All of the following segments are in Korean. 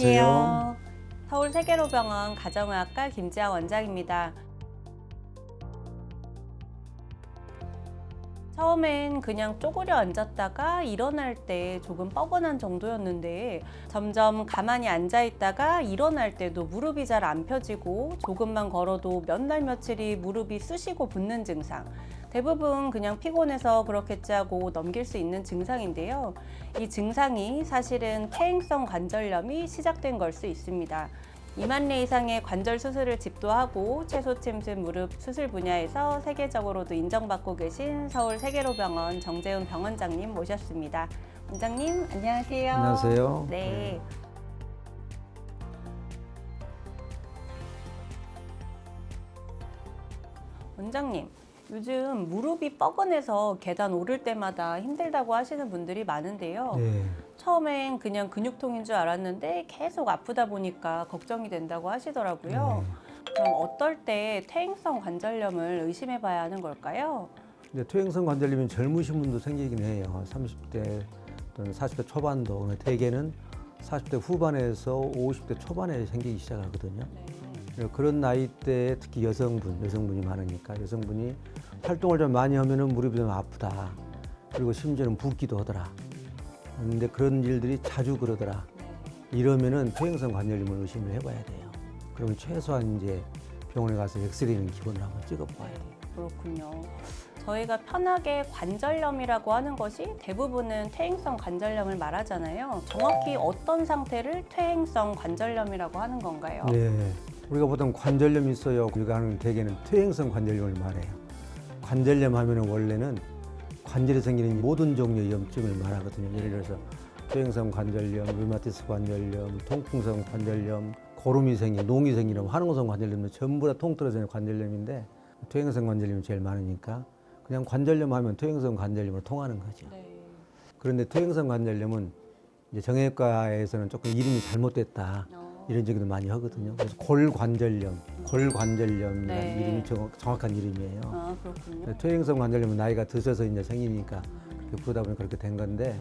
안녕하세요. 서울세계로병원 가정의학과 김지아 원장입니다. 처음엔 그냥 쪼그려 앉았다가 일어날 때 조금 뻐근한 정도였는데 점점 가만히 앉아 있다가 일어날 때도 무릎이 잘 안 펴지고 조금만 걸어도 몇 날 며칠이 무릎이 쑤시고 붓는 증상, 대부분 그냥 피곤해서 그렇겠지 하고 넘길 수 있는 증상인데요. 이 증상이 사실은 퇴행성 관절염이 시작된 걸 수 있습니다. 2만 례 이상의 관절 수술을 집도하고 최소침습 무릎 수술 분야에서 세계적으로도 인정받고 계신 서울세계로병원 정재훈 병원장님 모셨습니다. 원장님 안녕하세요. 안녕하세요. 네. 원장님, 요즘 무릎이 뻐근해서 계단 오를 때마다 힘들다고 하시는 분들이 많은데요. 네. 처음엔 그냥 근육통인 줄 알았는데 계속 아프다 보니까 걱정이 된다고 하시더라고요. 그럼 어떨 때 퇴행성 관절염을 의심해 봐야 하는 걸까요? 근데 퇴행성 관절염이 젊으신 분도 생기긴 해요. 30대 또는 40대 초반도 근데 대개는 40대 후반에서 50대 초반에 생기기 시작하거든요. 그런 나이대에 특히 여성분이 많으니까 여성분이 활동을 좀 많이 하면은 무릎이 좀 아프다. 그리고 심지어는 붓기도 하더라. 근데 그런 일들이 자주 그러더라. 이러면은 퇴행성 관절염을 의심을 해봐야 돼요. 그러면 최소한 이제 병원에 가서 엑스레이는 기본으로 한번 찍어봐야 돼요. 그렇군요. 저희가 편하게 관절염이라고 하는 것이 대부분은 퇴행성 관절염을 말하잖아요. 정확히 어떤 상태를 퇴행성 관절염이라고 하는 건가요? 네. 우리가 보통 관절염이 있어요. 우리가 하는 대개는 퇴행성 관절염을 말해요. 관절염 하면은 원래는 관절에 생기는 모든 종류의 염증을 말하거든요. 예를 들어서 퇴행성 관절염, 류마티스 관절염, 통풍성 관절염, 고름이 생긴, 농이 생기는 화농성 관절염 전부 다 통틀어지는 관절염인데 퇴행성 관절염이 제일 많으니까 그냥 관절염 하면 퇴행성 관절염으로 통하는 거죠. 네. 그런데 퇴행성 관절염은 이제 정형외과에서는 조금 이름이 잘못됐다. 이런 얘기도 많이 하거든요. 그래서 골관절염이라는 네. 이름이 정확한 이름이에요. 아, 그렇군요. 퇴행성 관절염은 나이가 드셔서 이제 생기니까 그러다 보니 그렇게 된 건데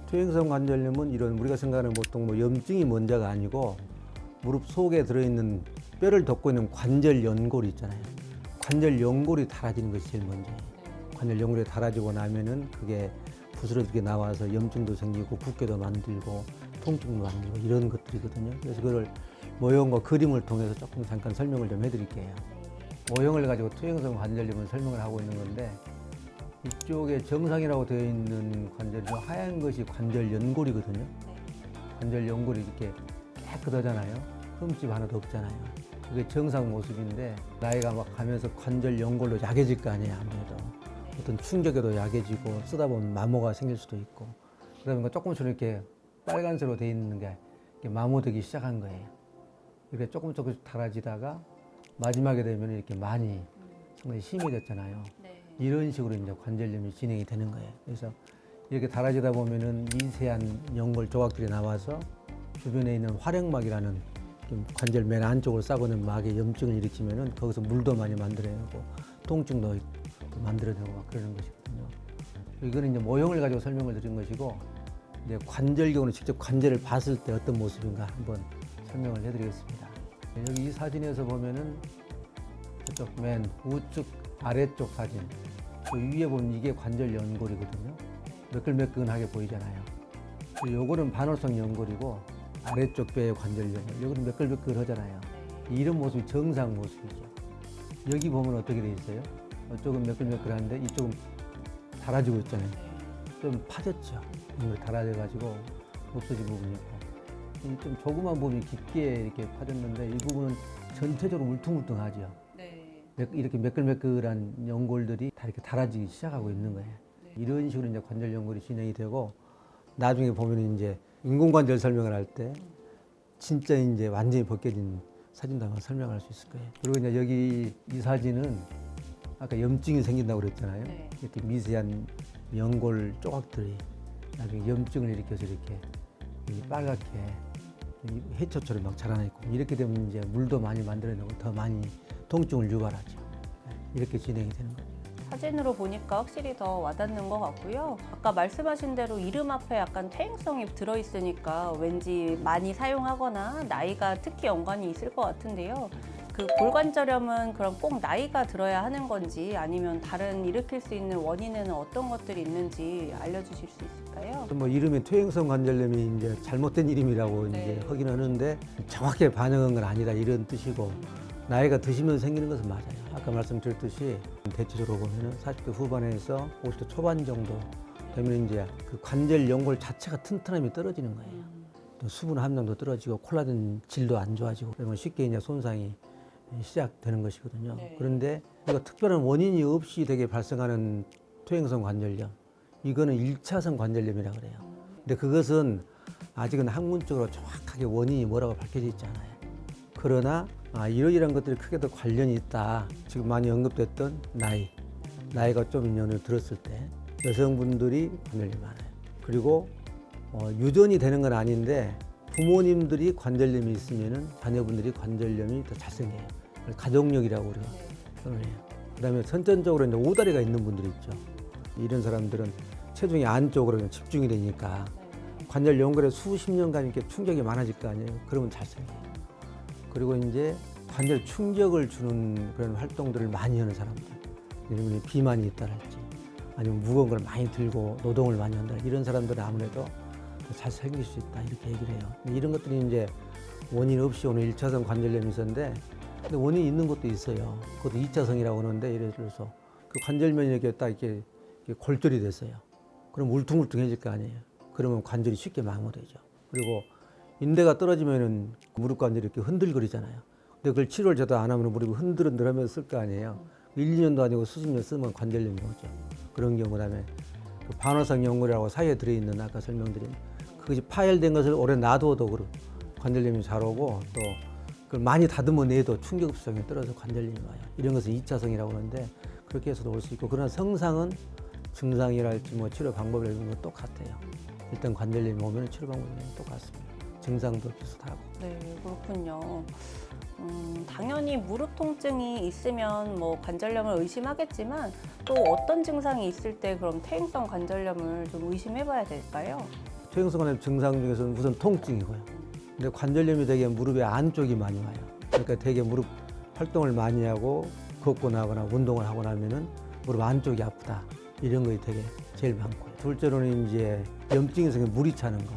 퇴행성 관절염은 이런 우리가 생각하는 보통 뭐 염증이 먼저가 아니고 무릎 속에 들어있는 뼈를 덮고 있는 관절 연골이 있잖아요. 관절 연골이 닳아지는 것이 제일 먼저예요. 관절 연골이 닳아지고 나면은 그게 부스러지게 나와서 염증도 생기고 붓기도 만들고 통증도 만들고 이런 것들이거든요. 그래서 그걸 모형과 그림을 통해서 조금 잠깐 설명을 좀 해드릴게요. 모형을 가지고 퇴행성 관절염을 설명을 하고 있는 건데 이쪽에 정상이라고 되어 있는 관절이 하얀 것이 관절 연골이거든요. 관절 연골이 이렇게 깨끗하잖아요. 흠집 하나도 없잖아요. 그게 정상 모습인데 나이가 막 가면서 관절 연골로 약해질 거 아니에요. 아무래도 어떤 충격에도 약해지고 쓰다 보면 마모가 생길 수도 있고 그러니까 조금씩 이렇게 빨간색으로 되어 있는 게 마모되기 시작한 거예요. 이렇게 조금씩 닳아지다가 마지막에 되면 이렇게 많이 상당히 심해졌잖아요. 네. 이런 식으로 이제 관절염이 진행이 되는 거예요. 그래서 이렇게 닳아지다 보면은 미세한 연골 조각들이 나와서 주변에 있는 활액막이라는 좀 관절 맨 안쪽으로 싸고 있는 막에 염증을 일으키면은 거기서 물도 많이 만들어내고 통증도 만들어내고 막 그러는 것이거든요. 이거는 이제 모형을 가지고 설명을 드린 것이고 이제 관절경으로 직접 관절을 봤을 때 어떤 모습인가 한번 설명을 해드리겠습니다. 여기 이 사진에서 보면은 저쪽 맨 우측 아래쪽 사진, 그 위에 보면 이게 관절 연골이거든요. 매끌매끌하게 보이잖아요. 요거는 반월성 연골이고 아래쪽 뼈의 관절 연골, 요거는 매끌매끌하잖아요. 이런 모습이 정상 모습이죠. 여기 보면 어떻게 돼 있어요? 이쪽은 매끌매끌한데 이쪽은 닳아지고 있잖아요. 좀 파졌죠. 닳아져가지고 없어진 부분이 있고 좀 조그만 부분이 깊게 이렇게 파졌는데 이 부분은 전체적으로 울퉁불퉁하죠. 네. 이렇게 매끌매끌한 연골들이 다 이렇게 닳아지기 시작하고 있는 거예요. 네. 이런 식으로 이제 관절 연골이 진행이 되고 나중에 보면 이제 인공관절 설명을 할 때 진짜 이제 완전히 벗겨진 사진도 한번 설명할 수 있을 거예요. 그리고 이제 여기 이 사진은 아까 염증이 생긴다고 그랬잖아요. 네. 이렇게 미세한 연골 조각들이 나중에 염증을 일으켜서 이렇게 빨갛게 해초처럼 막 자라나 있고 이렇게 되면 이제 물도 많이 만들어내고 더 많이 통증을 유발하죠. 이렇게 진행이 되는 겁니다. 사진으로 보니까 확실히 더 와닿는 것 같고요. 아까 말씀하신 대로 이름 앞에 약간 퇴행성이 들어있으니까 왠지 많이 사용하거나 나이가 특히 연관이 있을 것 같은데요. 그 골관절염은 그럼 꼭 나이가 들어야 하는 건지 아니면 다른 일으킬 수 있는 원인에는 어떤 것들이 있는지 알려주실 수 있을까요? 뭐 이름이 퇴행성 관절염이 이제 잘못된 이름이라고 네. 이제 하긴 하는데 정확하게 반영한 건 아니다 이런 뜻이고 나이가 드시면 생기는 것은 맞아요. 아까 말씀드렸듯이 대체적으로 보면은 40대 후반에서 50대 초반 정도 되면 이제 그 관절 연골 자체가 튼튼함이 떨어지는 거예요. 또 수분 함량도 떨어지고 콜라겐 질도 안 좋아지고 그러면 쉽게 이제 손상이 시작되는 것이거든요. 네. 그런데 이거 특별한 원인이 없이 되게 발생하는 퇴행성 관절염, 이거는 1차성 관절염이라고 그래요. 근데 그것은 아직은 학문적으로 정확하게 원인이 뭐라고 밝혀져 있지 않아요. 그러나 이러이러한 것들이 크게 더 관련이 있다. 지금 많이 언급됐던 나이가 좀 인연을 들었을 때 여성분들이 관절염이 많아요. 그리고 유전이 되는 건 아닌데 부모님들이 관절염이 있으면은 자녀분들이 관절염이 더 잘 생겨요. 가족력이라고 우리가 표현을 해요. 그다음에 선천적으로 이제 오다리가 있는 분들이 있죠. 이런 사람들은 체중이 안쪽으로 집중이 되니까 관절 연골에 수십 년간 이렇게 충격이 많아질 거 아니에요. 그러면 잘 생겨요. 그리고 이제 관절 충격을 주는 그런 활동들을 많이 하는 사람들, 이런 분이 비만이 있다랄지, 아니면 무거운 걸 많이 들고 노동을 많이 한다, 이런 사람들은 아무래도 잘 생길 수 있다 이렇게 얘기를 해요. 이런 것들이 이제 원인 없이 오는 1차성 관절염이 있었는데, 근데 원인이 있는 것도 있어요. 그것도 2차성이라고 하는데, 예를 들어서 그 관절면이 이렇게 딱 이렇게 골절이 됐어요. 그럼 울퉁불퉁해질 거 아니에요. 그러면 관절이 쉽게 망가되죠. 그리고 인대가 떨어지면은 무릎 관절이 이렇게 흔들거리잖아요. 근데 그걸 치료를 제대로 안 하면 무릎이 흔들흔들하면서 쓸 거 아니에요. 1, 2년도 아니고 수십 년 쓰면 관절염이 오죠. 그런 경우, 그다음에 그 반화성 연골이라고 사이에 들어있는 아까 설명드린 그것이 파열된 것을 오래 놔둬도 관절염이 잘 오고, 또 그걸 많이 다듬어 내도 충격 흡수성이 떨어져 관절염이 와요. 이런 것은 2차성이라고 하는데 그렇게 해서도 올 수 있고, 그러나 성상은 증상이랄지 뭐 치료 방법이랄지 이런 건 똑같아요. 일단 관절염이 오면 치료 방법이 똑같습니다. 증상도 비슷하고. 네, 그렇군요. 당연히 무릎 통증이 있으면 뭐 관절염을 의심하겠지만 또 어떤 증상이 있을 때 그럼 퇴행성 관절염을 좀 의심해봐야 될까요? 퇴행성 관절염 증상 중에서는 우선 통증이고요. 근데 관절염이 되게 무릎의 안쪽이 많이 와요. 그러니까 되게 무릎 활동을 많이 하고 걷고 나거나 운동을 하고 나면은 무릎 안쪽이 아프다. 이런 것이 되게 제일 많고요. 둘째로는 이제 염증이 생겨 물이 차는 거.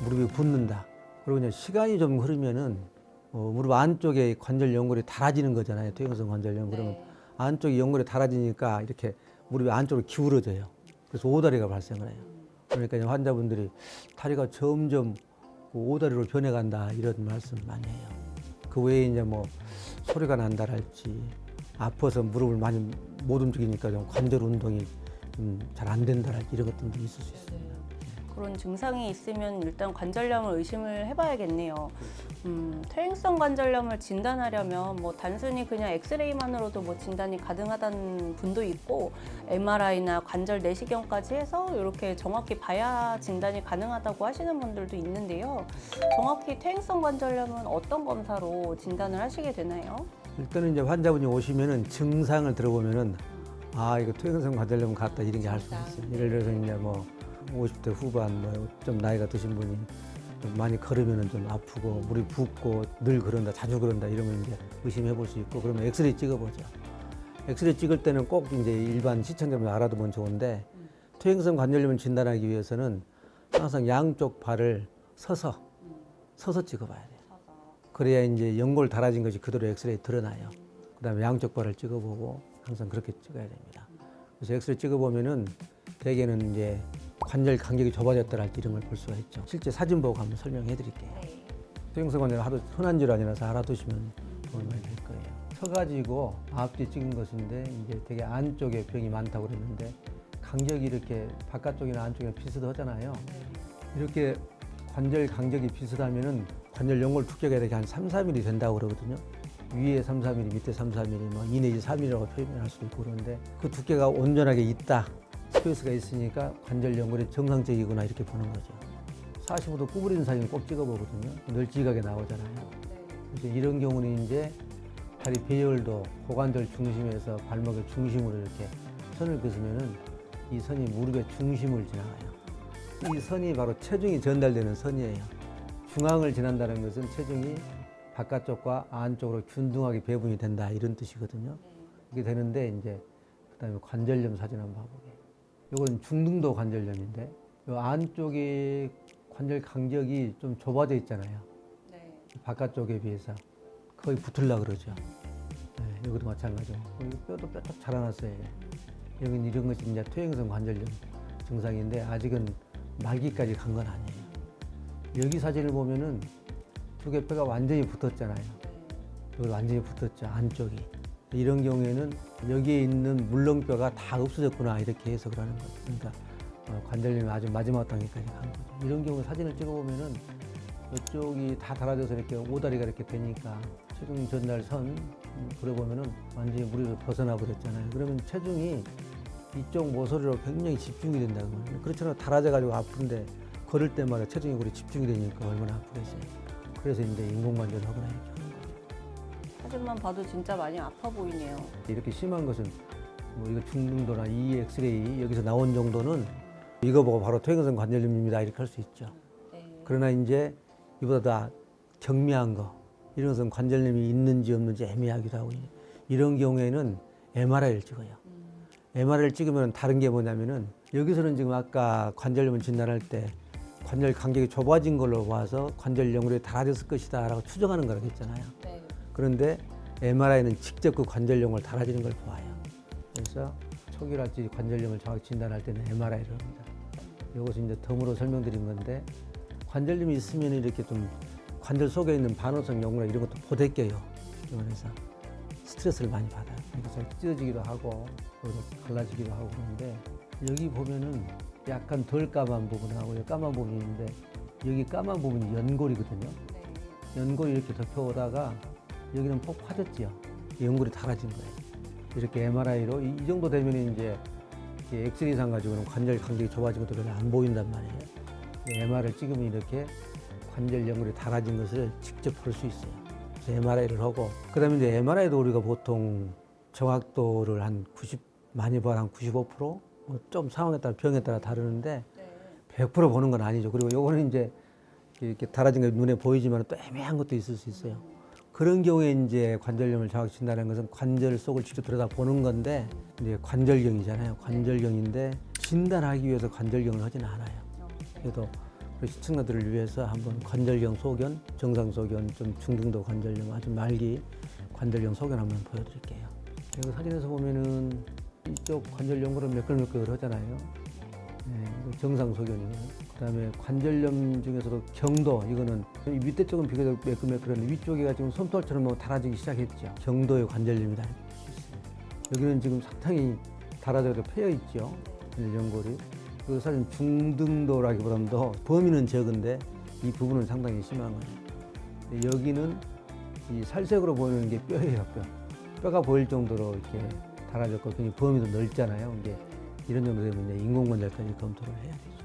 무릎이 붓는다. 그리고 이제 시간이 좀 흐르면은 무릎 안쪽에 관절 연골이 닳아지는 거잖아요. 퇴행성 관절염. 그러면 안쪽에 연골이 닳아지니까 이렇게 무릎이 안쪽으로 기울어져요. 그래서 오다리가 발생을 해요. 그러니까 이제 환자분들이 다리가 점점 오다리로 변해간다 이런 말씀 많이 해요. 그 외에 이제 뭐 소리가 난다랄지, 아파서 무릎을 많이 못 움직이니까 좀 관절 운동이 좀 잘 안 된다랄지 이런 것들도 있을 수 있습니다. 그런 증상이 있으면 일단 관절염을 의심을 해봐야겠네요. 퇴행성 관절염을 진단하려면 뭐 단순히 그냥 엑스레이만으로도 뭐 진단이 가능하다는 분도 있고, MRI나 관절 내시경까지 해서 이렇게 정확히 봐야 진단이 가능하다고 하시는 분들도 있는데요. 정확히 퇴행성 관절염은 어떤 검사로 진단을 하시게 되나요? 일단은 이제 환자분이 오시면은 증상을 들어보면은 이거 퇴행성 관절염 같다 이런 게 알 수 있어요. 예를 들어서 이제 뭐 50대 후반 뭐 좀 나이가 드신 분이 좀 많이 걸으면은 좀 아프고 무릎이 붓고 늘 그런다, 자주 그런다 이러면 이제 의심해 볼 수 있고, 그러면 엑스레이 찍어보죠. 엑스레이 찍을 때는 꼭 이제 일반 시청자분 알아두면 좋은데, 퇴행성 관절염을 진단하기 위해서는 항상 양쪽 발을 서서 찍어봐야 돼요. 그래야 이제 연골 닳아진 것이 그대로 엑스레이 드러나요. 그다음에 양쪽 발을 찍어보고 항상 그렇게 찍어야 됩니다. 그래서 엑스레이 찍어보면은 대개는 이제 관절 간격이 좁아졌다랄지 이런 걸 볼 수가 있죠. 실제 사진 보고 한번 설명해 드릴게요. 퇴행성 관절염 하도 흔한 질환이라서 알아두시면 도움이 많이 될 거예요. 서가지고 앞뒤 찍은 것인데 이제 되게 안쪽에 병이 많다고 그랬는데, 간격이 이렇게 바깥쪽이나 안쪽이나 비슷하잖아요. 이렇게 관절 간격이 비슷하면은 관절 연골 두께가 이렇게 한 3, 4mm 된다고 그러거든요. 위에 3, 4mm, 밑에 3, 4mm, 뭐 2 내지 3mm라고 표현할 수도 있고, 그런데 그 두께가 온전하게 있다, 스페이스가 있으니까 관절 연골이 정상적이구나 이렇게 보는 거죠. 45도 구부리는 사진 꼭 찍어보거든요. 널찍하게 나오잖아요. 그래서 이런 경우는 이제 다리 배열도 고관절 중심에서 발목의 중심으로 이렇게 선을 그으면은 이 선이 무릎의 중심을 지나가요. 이 선이 바로 체중이 전달되는 선이에요. 중앙을 지난다는 것은 체중이 바깥쪽과 안쪽으로 균등하게 배분이 된다 이런 뜻이거든요. 이렇게 되는데 이제 그다음에 관절염 사진 한번 봐보게. 이건 중등도 관절염인데 이 안쪽에 관절 간격이 좀 좁아져 있잖아요. 네. 바깥쪽에 비해서 거의 붙으려고 그러죠. 네, 여기도 마찬가지고 여기 뼈도 뼈쪽 자라났어요. 여기는 이런 것이 이제 퇴행성 관절염 증상인데 아직은 말기까지 간 건 아니에요. 여기 사진을 보면은 두 개 뼈가 완전히 붙었잖아요. 여기 완전히 붙었죠, 안쪽이. 이런 경우에는 여기에 있는 물렁뼈가 다 없어졌구나 이렇게 해서 그러는 거죠. 그러니까 관절염이 아주 마지막 단계까지 간 거죠. 이런 경우 사진을 찍어보면은 이쪽이 다 달아져서 이렇게 오다리가 이렇게 되니까 체중 전달선 그려보면은 완전히 무리를 벗어나 버렸잖아요. 그러면 체중이 이쪽 모서리로 굉장히 집중이 된다고 말이에요. 그렇잖아요. 달아져 가지고 아픈데 걸을 때마다 체중이 우리 집중이 되니까 얼마나 아프겠어요. 그래서 이제 인공관절 하거나 이렇게 하는 거죠. 사진만 봐도 진짜 많이 아파 보이네요. 이렇게 심한 것은 뭐 이거 중등도나 이 엑스레이 여기서 나온 정도는 이거 보고 바로 퇴행성 관절염입니다 이렇게 할 수 있죠. 네. 그러나 이제 이보다 더 경미한 거 이런 것은 관절염이 있는지 없는지 애매하기도 하고 이런 경우에는 MRI를 찍어요. MRI를 찍으면 다른 게 뭐냐면은 여기서는 지금 아까 관절염을 진단할 때 관절 간격이 좁아진 걸로 봐서 관절 연골이 달아졌을 것이다 라고 추정하는 거라고 했잖아요. 네. 그런데 MRI는 직접 그 관절 연골 달아지는 걸 보아요. 그래서 초기랄지 관절염을 정확히 진단할 때는 MRI를 합니다. 이것은 이제 덤으로 설명드린 건데 관절염이 있으면 이렇게 좀 관절 속에 있는 반응성 연골이나 이런 것도 보대껴요. 그래서 스트레스를 많이 받아요. 그래서 찢어지기도 하고 갈라지기도 하고 그러는데 여기 보면은 약간 덜 까만 부분하고 여기 까만 부분이 있는데 여기 까만 부분이 연골이거든요. 네. 연골이 이렇게 덮여오다가 여기는 폭 파졌지요. 연골이 달아진 거예요. 이렇게 MRI로 이 정도 되면 이제 엑스레이상 가지고는 관절 간격이 좁아진 것도 별로 안 보인단 말이에요. MRI를 찍으면 이렇게 관절 연골이 달아진 것을 직접 볼 수 있어요. 그래서 MRI를 하고 그다음에 이제 MRI도 우리가 보통 정확도를 한 90, 많이 봐야 한 95%? 좀 상황에 따라 병에 따라 다르는데 네. 100% 보는 건 아니죠. 그리고 요거는 이제 이렇게 달아진 게 눈에 보이지만 또 애매한 것도 있을 수 있어요. 그런 경우에 이제 관절염을 정확히 진단하는 것은 관절 속을 직접 들여다 보는 건데 이제 관절경이잖아요. 관절경인데 진단하기 위해서 관절경을 하지는 않아요. 그래도 우리 시청자들을 위해서 한번 관절경 소견, 정상 소견, 좀 중등도 관절염, 아주 말기 관절경 소견 한번 보여드릴게요. 여기 사진에서 보면은 이쪽 관절 연골은 매끌매끌 하잖아요. 네, 이거 정상 소견이고요. 그다음에 관절염 중에서도 경도, 이거는 이 밑에 쪽은 비교적 매끌매끌한데 위쪽에가 지금 솜털처럼 뭐 달아지기 시작했죠. 경도의 관절염이다 이렇게 볼 수 있어요. 여기는 지금 상당히 달아져서 패여 있죠. 연골이. 그 사실 중등도라기보다는 더 범위는 적은데 이 부분은 상당히 심한 거예요. 여기는 이 살색으로 보이는 게 뼈예요, 뼈. 뼈가 보일 정도로 이렇게 달아졌고 굉장히 범위도 넓잖아요. 이제 이런 정도 되면 이제 인공관절까지 검토를 해야 되죠.